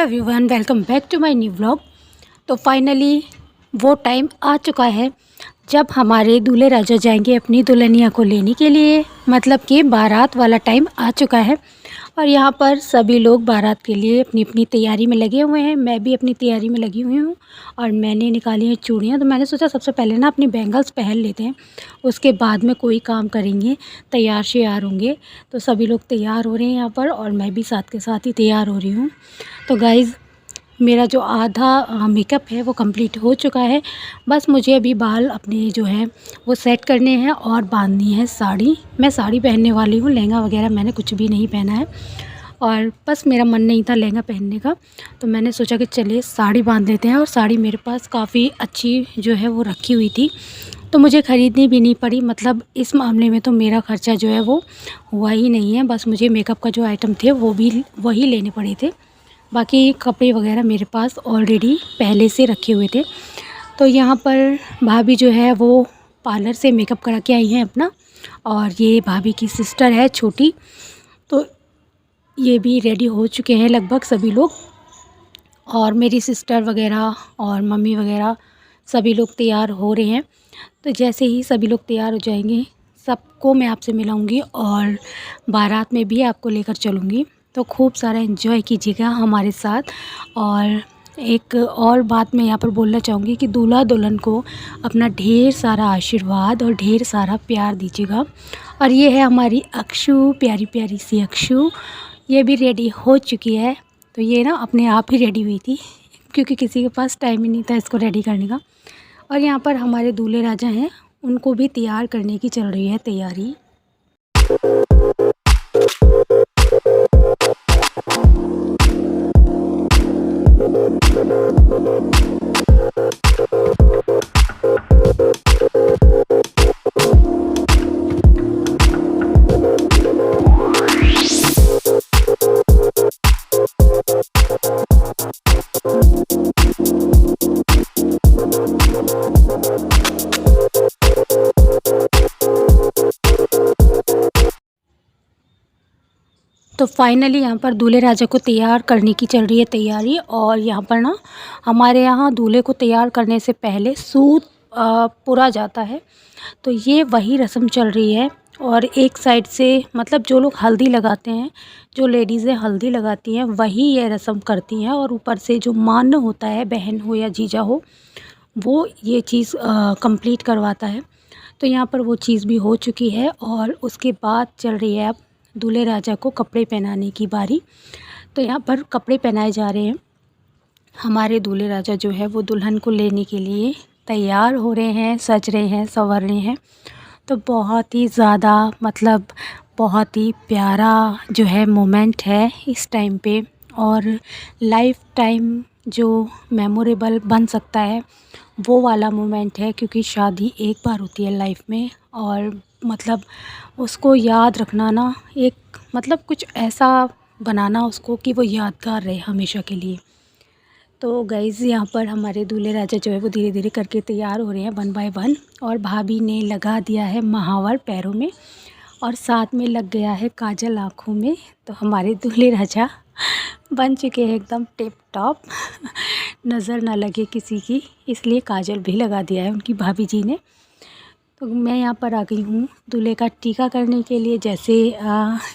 Everyone, welcome back to my new vlog. तो finally वो time आ चुका है जब हमारे दूल्हे राजा जाएंगे अपनी दुल्हनिया को लेने के लिए। मतलब कि बारात वाला टाइम आ चुका है और यहाँ पर सभी लोग बारात के लिए अपनी अपनी तैयारी में लगे हुए हैं। मैं भी अपनी तैयारी में लगी हुई हूँ और मैंने निकाली हैं चूड़ियाँ। तो मैंने सोचा सबसे पहले ना अपनी बैंगल्स पहन लेते हैं, उसके बाद में कोई काम करेंगे, तैयार श्यार होंगे। तो सभी लोग तैयार हो रहे हैं यहाँ पर और मैं भी साथ के साथ ही तैयार हो रही हूँ। तो गाइज़, मेरा जो आधा मेकअप है वो कंप्लीट हो चुका है। बस मुझे अभी बाल अपने जो है वो सेट करने हैं और बांधनी है साड़ी। मैं साड़ी पहनने वाली हूँ, लहंगा वगैरह मैंने कुछ भी नहीं पहना है और बस मेरा मन नहीं था लहंगा पहनने का, तो मैंने सोचा कि चलिए साड़ी बांध लेते हैं। और साड़ी मेरे पास काफ़ी अच्छी जो है वो रखी हुई थी, तो मुझे ख़रीदनी भी नहीं पड़ी। मतलब इस मामले में तो मेरा ख़र्चा जो है वो हुआ ही नहीं है। बस मुझे मेकअप का जो आइटम थे वो भी वही लेने पड़े थे, बाकी कपड़े वगैरह मेरे पास ऑलरेडी पहले से रखे हुए थे। तो यहाँ पर भाभी जो है वो पार्लर से मेकअप करा के आई हैं अपना, और ये भाभी की सिस्टर है छोटी, तो ये भी रेडी हो चुके हैं लगभग सभी लोग। और मेरी सिस्टर वगैरह और मम्मी वगैरह सभी लोग तैयार हो रहे हैं। तो जैसे ही सभी लोग तैयार हो जाएंगे सबको मैं आपसे मिलाऊंगी और बारात में भी आपको लेकर चलूँगी। तो खूब सारा एंजॉय कीजिएगा हमारे साथ। और एक और बात मैं यहाँ पर बोलना चाहूँगी कि दूल्हा दुल्हन को अपना ढेर सारा आशीर्वाद और ढेर सारा प्यार दीजिएगा। और ये है हमारी अक्षु, प्यारी प्यारी सी अक्षु, ये भी रेडी हो चुकी है। तो ये ना अपने आप ही रेडी हुई थी क्योंकि किसी के पास टाइम ही नहीं था इसको रेडी करने का। और यहाँ पर हमारे दूल्हे राजा हैं, उनको भी तैयार करने की चल रही है तैयारी। तो फाइनली यहाँ पर दूल्हे राजा को तैयार करने की चल रही है तैयारी। और यहाँ पर ना हमारे यहाँ दूल्हे को तैयार करने से पहले सूत पुरा जाता है, तो ये वही रस्म चल रही है। और एक साइड से मतलब जो लोग हल्दी लगाते हैं, जो लेडीज़ें हल्दी लगाती हैं वही ये रस्म करती हैं, और ऊपर से जो मान्य होता है, बहन हो या जीजा हो, वो ये चीज़ कंप्लीट करवाता है। तो यहाँ पर वो चीज़ भी हो चुकी है और उसके बाद चल रही है अब दूल्हे राजा को कपड़े पहनाने की बारी। तो यहाँ पर कपड़े पहनाए जा रहे हैं। हमारे दूल्हे राजा जो है वो दुल्हन को लेने के लिए तैयार हो रहे हैं, सज रहे हैं, संवर रहे हैं। तो बहुत ही ज़्यादा मतलब बहुत ही प्यारा जो है मोमेंट है इस टाइम पे, और लाइफ टाइम जो मेमोरेबल बन सकता है वो वाला मोमेंट है। क्योंकि शादी एक बार होती है लाइफ में, और मतलब उसको याद रखना ना, एक मतलब कुछ ऐसा बनाना उसको कि वो यादगार रहे हमेशा के लिए। तो गाइज़, यहाँ पर हमारे दूल्हे राजा जो है वो धीरे धीरे करके तैयार हो रहे हैं 1 बाय 1। और भाभी ने लगा दिया है महावर पैरों में और साथ में लग गया है काजल आँखों में। तो हमारे दूल्हे राजा बन चुके हैं एकदम टिप टॉप, नज़र ना लगे किसी की, इसलिए काजल भी लगा दिया है उनकी भाभी जी ने। तो मैं यहाँ पर आ गई हूँ दूल्हे का टीका करने के लिए। जैसे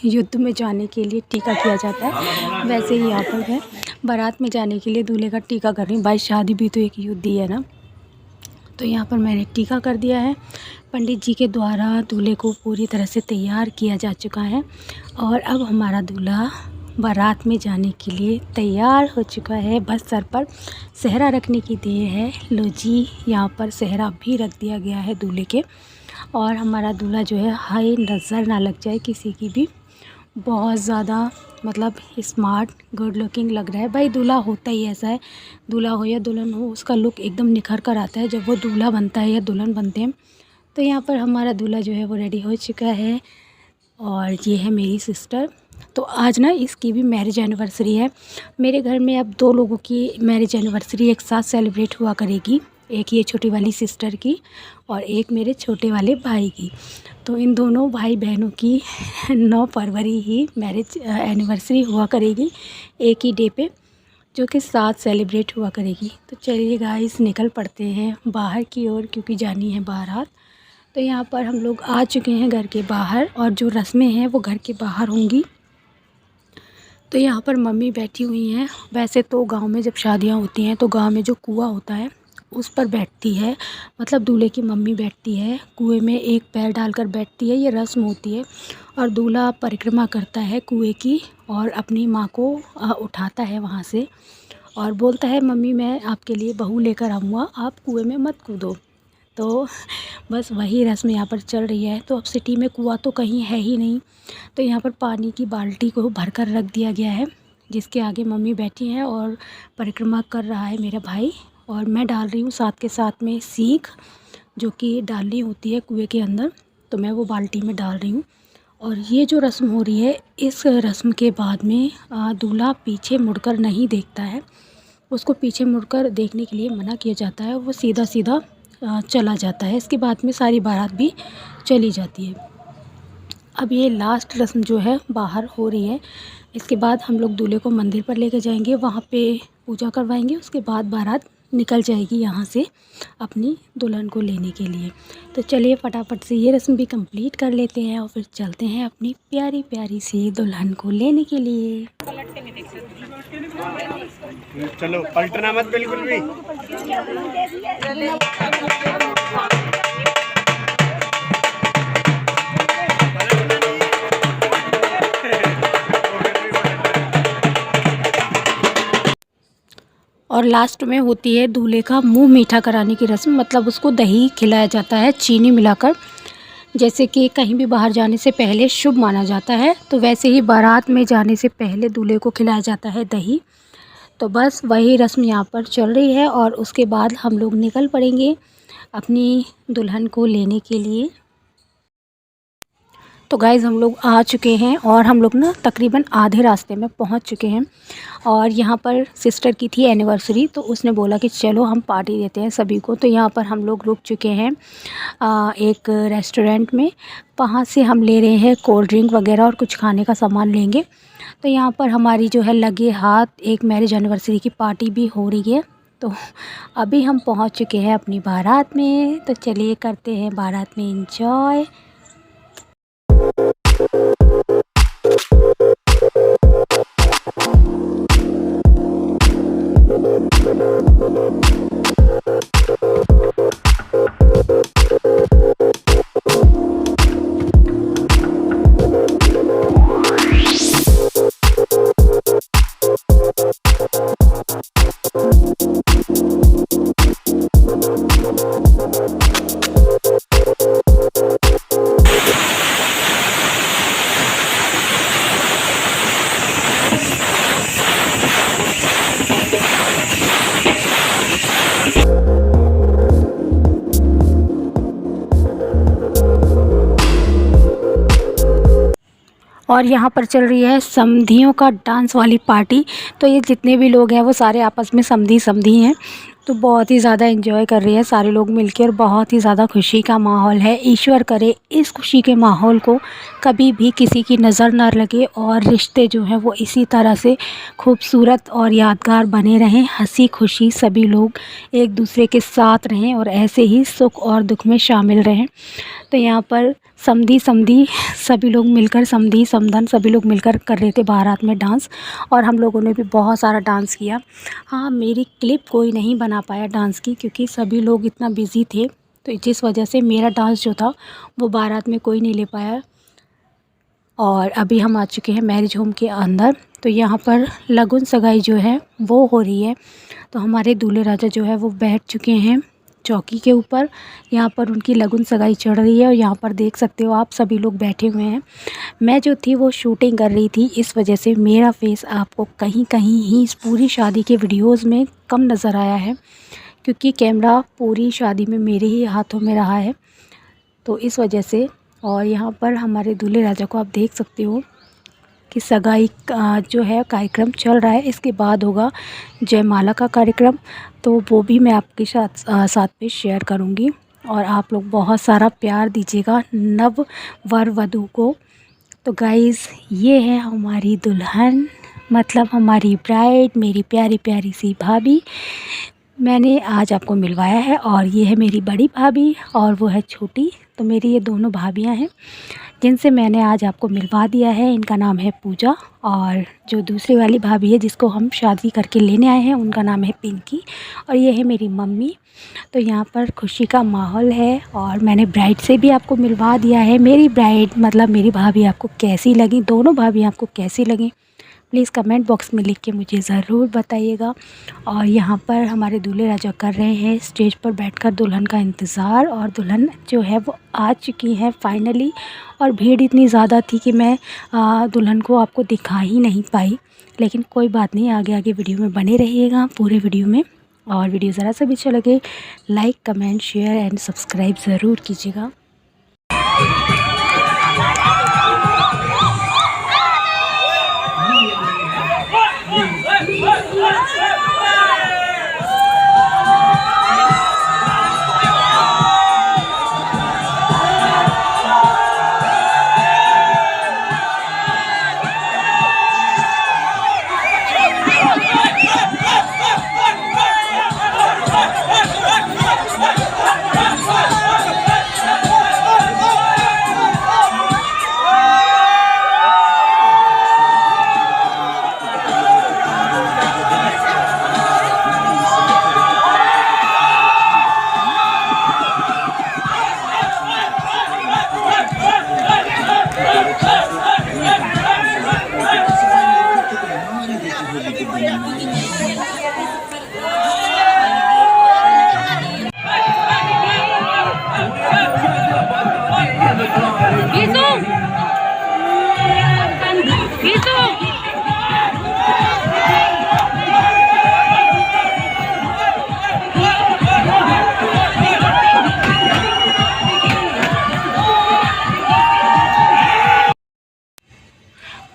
युद्ध में जाने के लिए टीका किया जाता है, वैसे ही यहाँ पर मैं बारात में जाने के लिए दूल्हे का टीका कर रही हूँ। भाई शादी भी तो एक युद्ध ही है ना। तो यहाँ पर मैंने टीका कर दिया है। पंडित जी के द्वारा दूल्हे को पूरी तरह से तैयार किया जा चुका है और अब हमारा दूल्हा बारात में जाने के लिए तैयार हो चुका है। बस सर पर सेहरा रखने की देर है। लो जी, यहाँ पर सेहरा भी रख दिया गया है दूल्हे के। और हमारा दूल्हा जो है हाय नज़र ना लग जाए किसी की भी, बहुत ज़्यादा मतलब स्मार्ट गुड लुकिंग लग रहा है। भाई दूल्हा होता ही ऐसा है, दूल्हा हो या दुल्हन हो, उसका लुक एकदम निखर कर आता है जब वो दूल्हा बनता है या दुल्हन बनते हैं। तो यहाँ पर हमारा दूल्हा जो है वो रेडी हो चुका है और ये है मेरी सिस्टर। तो आज ना इसकी भी मैरिज एनिवर्सरी है। मेरे घर में अब 2 लोगों की मैरिज एनिवर्सरी एक साथ सेलिब्रेट हुआ करेगी, एक ये छोटी वाली सिस्टर की और एक मेरे छोटे वाले भाई की। तो इन दोनों भाई बहनों की 9 फरवरी ही मैरिज एनिवर्सरी हुआ करेगी, एक ही डे पे। जो कि साथ सेलिब्रेट हुआ करेगी। तो चलिए गाइस निकल पड़ते हैं बाहर की ओर, क्योंकि जानी है बारात। तो यहाँ पर हम लोग आ चुके हैं घर के बाहर, और जो रस्में हैं वो घर के बाहर होंगी। तो यहाँ पर मम्मी बैठी हुई हैं। वैसे तो गांव में जब शादियाँ होती हैं तो गांव में जो कुआं होता है उस पर बैठती है, मतलब दूल्हे की मम्मी बैठती है, कुएं में एक पैर डालकर बैठती है, ये रस्म होती है। और दूल्हा परिक्रमा करता है कुएं की, और अपनी माँ को उठाता है वहाँ से, और बोलता है मम्मी मैं आपके लिए बहू लेकर आऊँगा, आप कुएं में मत कूदो। तो बस वही रस्म यहाँ पर चल रही है। तो अब सिटी में कुआं तो कहीं है ही नहीं, तो यहाँ पर पानी की बाल्टी को भरकर रख दिया गया है, जिसके आगे मम्मी बैठी हैं और परिक्रमा कर रहा है मेरा भाई। और मैं डाल रही हूँ साथ के साथ में सीख, जो कि डालनी होती है कुएं के अंदर, तो मैं वो बाल्टी में डाल रही हूँ। और ये जो रस्म हो रही है, इस रस्म के बाद में दूल्हा पीछे मुड़कर नहीं देखता है। उसको पीछे मुड़कर देखने के लिए मना किया जाता है, वो सीधा सीधा चला जाता है। इसके बाद में सारी बारात भी चली जाती है। अब ये लास्ट रस्म जो है बाहर हो रही है। इसके बाद हम लोग दूल्हे को मंदिर पर लेकर जाएंगे, वहाँ पे पूजा करवाएंगे। उसके बाद बारात निकल जाएगी यहाँ से अपनी दुल्हन को लेने के लिए। तो चलिए फटाफट से ये रस्म भी कंप्लीट कर लेते हैं, और फिर चलते हैं अपनी प्यारी प्यारी सी दुल्हन को लेने के लिए। चलो पलटना मत बिल्कुल भी। और लास्ट में होती है दूल्हे का मुंह मीठा कराने की रस्म, मतलब उसको दही खिलाया जाता है चीनी मिलाकर। जैसे कि कहीं भी बाहर जाने से पहले शुभ माना जाता है, तो वैसे ही बारात में जाने से पहले दूल्हे को खिलाया जाता है दही। तो बस वही रस्म यहाँ पर चल रही है, और उसके बाद हम लोग निकल पड़ेंगे अपनी दुल्हन को लेने के लिए। तो गाइज़ हम लोग आ चुके हैं, और हम लोग ना तकरीबन आधे रास्ते में पहुंच चुके हैं। और यहाँ पर सिस्टर की थी एनिवर्सरी, तो उसने बोला कि चलो हम पार्टी देते हैं सभी को। तो यहाँ पर हम लोग रुक चुके हैं एक रेस्टोरेंट में। वहाँ से हम ले रहे हैं कोल्ड ड्रिंक वगैरह और कुछ खाने का सामान लेंगे। तो यहाँ पर हमारी जो है लगे हाथ एक मैरिज एनिवर्सरी की पार्टी भी हो रही है। तो अभी हम पहुँच चुके हैं अपनी बारात में। तो चलिए करते हैं बारात में इंजॉय। और यहाँ पर चल रही है समधियों का डांस वाली पार्टी। तो ये जितने भी लोग हैं वो सारे आपस में समधी समधी हैं। तो बहुत ही ज़्यादा एंजॉय कर रहे हैं सारे लोग मिलकर, बहुत ही ज़्यादा खुशी का माहौल है। ईश्वर करे इस खुशी के माहौल को कभी भी किसी की नज़र ना लगे, और रिश्ते जो हैं वो इसी तरह से खूबसूरत और यादगार बने रहें। हंसी खुशी सभी लोग एक दूसरे के साथ रहें, और ऐसे ही सुख और दुख में शामिल रहें। तो यहाँ पर समधी समधी सभी लोग मिलकर, समधी समधन सभी लोग मिलकर कर रहे थे बारात में डांस, और हम लोगों ने भी बहुत सारा डांस किया। हाँ, मेरी क्लिप कोई नहीं बना पाया डांस की, क्योंकि सभी लोग इतना बिज़ी थे, तो जिस वजह से मेरा डांस जो था वो बारात में कोई नहीं ले पाया। और अभी हम आ चुके हैं मैरिज होम के अंदर। तो यहाँ पर लगन सगाई जो है वो हो रही है। तो हमारे दूल्हे राजा जो है वो बैठ चुके हैं चौकी के ऊपर। यहाँ पर उनकी लगन सगाई चढ़ रही है, और यहाँ पर देख सकते हो आप सभी लोग बैठे हुए हैं। मैं जो थी वो शूटिंग कर रही थी, इस वजह से मेरा फेस आपको कहीं कहीं ही इस पूरी शादी के वीडियोस में कम नज़र आया है, क्योंकि कैमरा पूरी शादी में मेरे ही हाथों में रहा है, तो इस वजह से। और यहाँ पर हमारे दूल्हे राजा को आप देख सकते हो कि सगाई का जो है कार्यक्रम चल रहा है। इसके बाद होगा जयमाला का कार्यक्रम, तो वो भी मैं आपके साथ में शेयर करूँगी। और आप लोग बहुत सारा प्यार दीजिएगा नव वर वधू को। तो गाइज़ ये है हमारी दुल्हन, मतलब हमारी ब्राइड, मेरी प्यारी प्यारी सी भाभी, मैंने आज आपको मिलवाया है। और ये है मेरी बड़ी भाभी और वो है छोटी। तो मेरी ये दोनों भाभियां हैं जिनसे मैंने आज आपको मिलवा दिया है। इनका नाम है पूजा और जो दूसरी वाली भाभी है जिसको हम शादी करके लेने आए हैं उनका नाम है पिंकी। और ये है मेरी मम्मी। तो यहाँ पर खुशी का माहौल है और मैंने ब्राइड से भी आपको मिलवा दिया है। मेरी ब्राइड मतलब मेरी भाभी आपको कैसी लगी, दोनों भाभी आपको कैसी लगी, प्लीज़ कमेंट बॉक्स में लिख के मुझे ज़रूर बताइएगा। और यहाँ पर हमारे दूल्हे राजा कर रहे हैं स्टेज पर बैठकर दुल्हन का इंतज़ार। और दुल्हन जो है वो आ चुकी है फाइनली। और भीड़ इतनी ज़्यादा थी कि मैं दुल्हन को आपको दिखा ही नहीं पाई, लेकिन कोई बात नहीं, आगे आगे वीडियो में बने रहिएगा पूरे वीडियो में। और वीडियो ज़रा सा भी अच्छा लगे like comment share and subscribe ज़रूर कीजिएगा।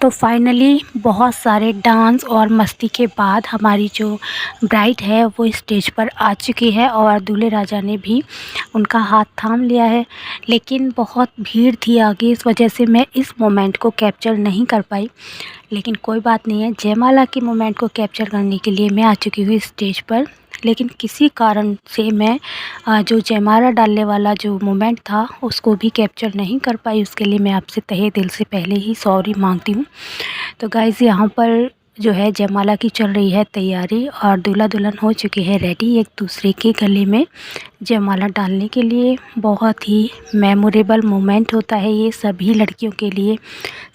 तो फाइनली बहुत सारे डांस और मस्ती के बाद हमारी जो ब्राइड है वो स्टेज पर आ चुकी है और दूल्हे राजा ने भी उनका हाथ थाम लिया है। लेकिन बहुत भीड़ थी आगे, इस वजह से मैं इस मोमेंट को कैप्चर नहीं कर पाई। लेकिन कोई बात नहीं है, जयमाला के मोमेंट को कैप्चर करने के लिए मैं आ चुकी हूँ स्टेज पर। लेकिन किसी कारण से मैं जो जयमाला डालने वाला जो मोमेंट था उसको भी कैप्चर नहीं कर पाई। उसके लिए मैं आपसे तहे दिल से पहले ही सॉरी मांगती हूँ। तो गाइज़ यहाँ पर जो है जयमाला की चल रही है तैयारी और दूल्हा दुल्हन हो चुके हैं रेडी एक दूसरे के गले में जयमाला डालने के लिए। बहुत ही मेमोरेबल मोमेंट होता है ये सभी लड़कियों के लिए,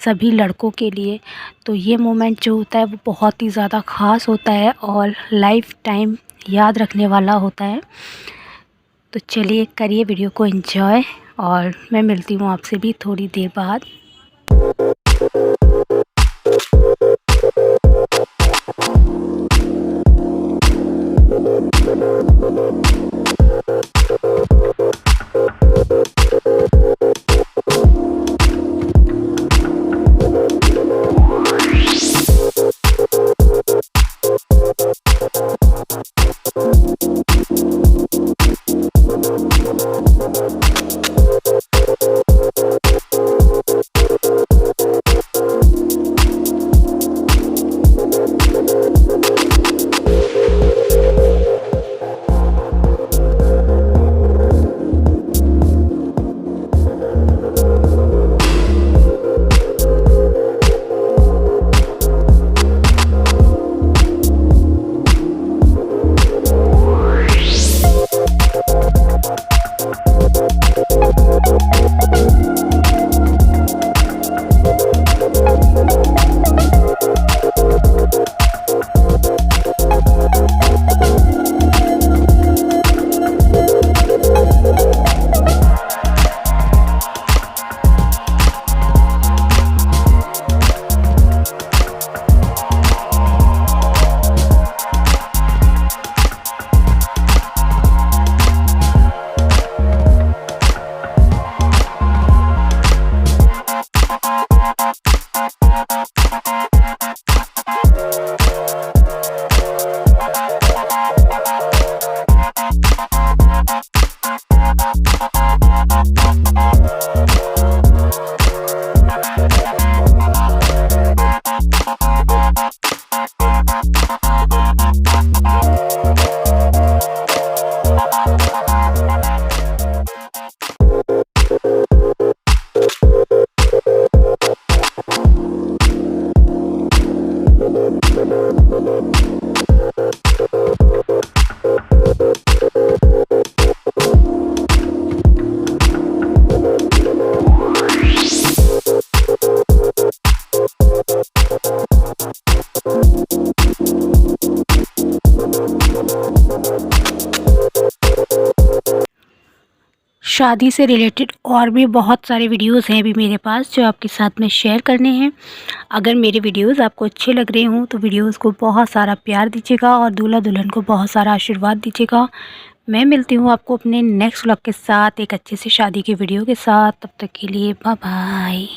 सभी लड़कों के लिए। तो ये मोमेंट जो होता है वो बहुत ही ज़्यादा ख़ास होता है और लाइफ टाइम याद रखने वाला होता है। तो चलिए करिए वीडियो को एंजॉय और मैं मिलती हूँ आपसे भी थोड़ी देर बाद। शादी से रिलेटेड और भी बहुत सारे वीडियोस हैं अभी मेरे पास जो आपके साथ में शेयर करने हैं। अगर मेरे वीडियोस आपको अच्छे लग रहे हों तो वीडियोस को बहुत सारा प्यार दीजिएगा और दूल्हा दुल्हन को बहुत सारा आशीर्वाद दीजिएगा। मैं मिलती हूँ आपको अपने नेक्स्ट व्लॉग के साथ एक अच्छे से शादी की वीडियो के साथ। तब तक के लिए बाय बाय।